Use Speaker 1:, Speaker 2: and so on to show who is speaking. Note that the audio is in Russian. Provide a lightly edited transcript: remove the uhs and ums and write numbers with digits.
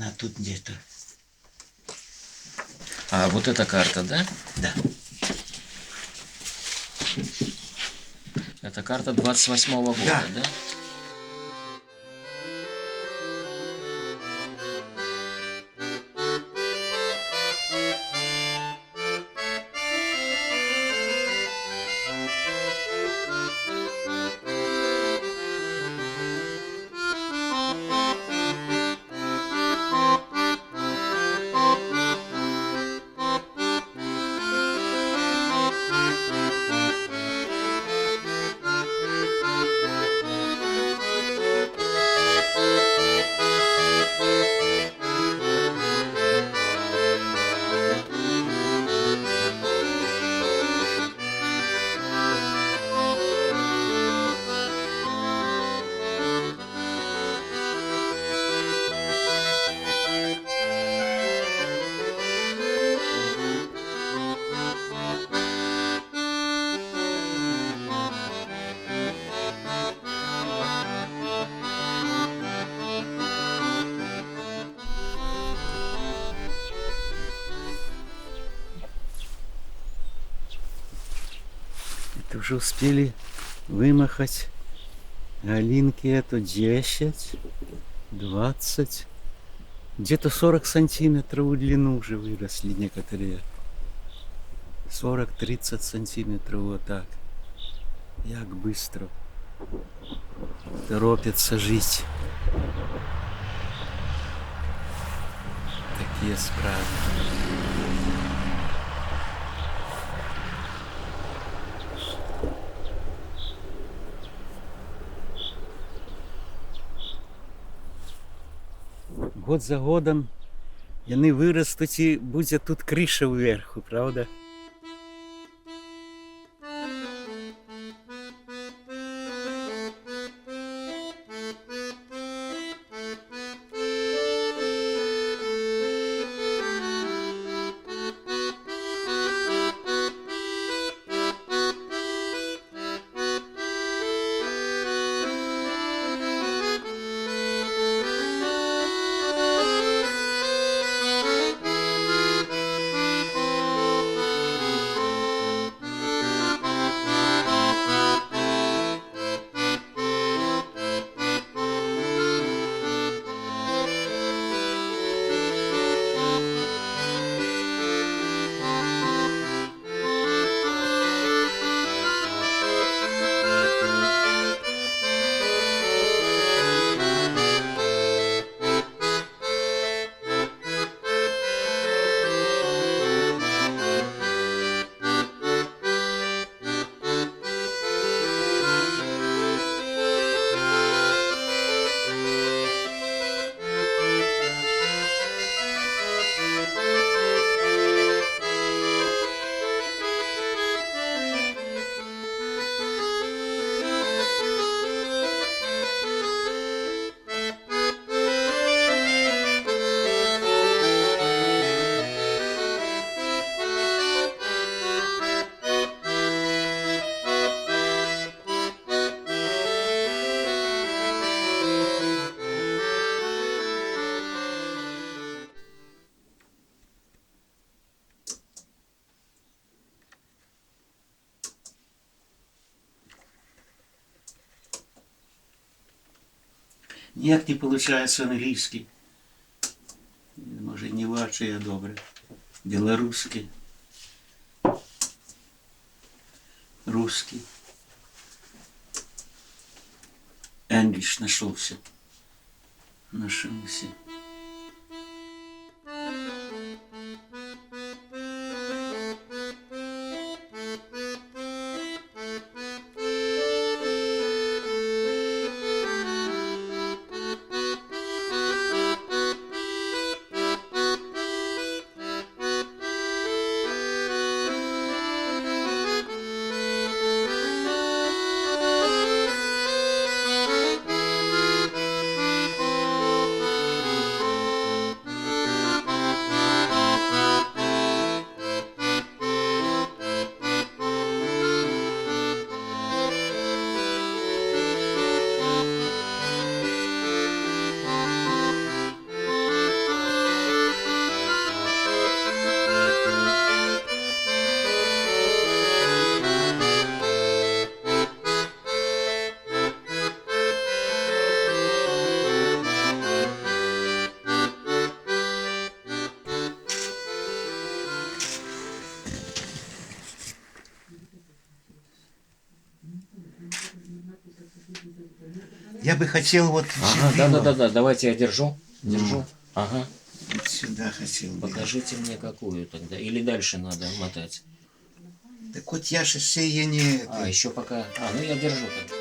Speaker 1: А тут где-то.
Speaker 2: А вот эта карта, да?
Speaker 1: Да.
Speaker 2: Это карта 28-го года,
Speaker 1: Да.
Speaker 2: да?
Speaker 1: Это уже успели вымахать галинки эту 10, 20, где-то 40 сантиметров в длину уже выросли некоторые. 40-30 сантиметров вот так. Як быстро торопятся жить. Такие справы. Год за годом яны вырастуць і будзе тут крыша ўверху, правда? Ніяк не получаецца англійскі. Можа, не вачы я добры. Беларускі. Русский. English нашелся. Нашелся. бы хотел вот
Speaker 2: Ага,
Speaker 1: сюда,
Speaker 2: да, давайте я держу. Держу. Ага.
Speaker 1: вот сюда хотел бы.
Speaker 2: Покажите мне какую тогда. Или дальше надо мотать.
Speaker 1: Так вот я же все я не...
Speaker 2: А, еще пока. А, ну я держу тогда.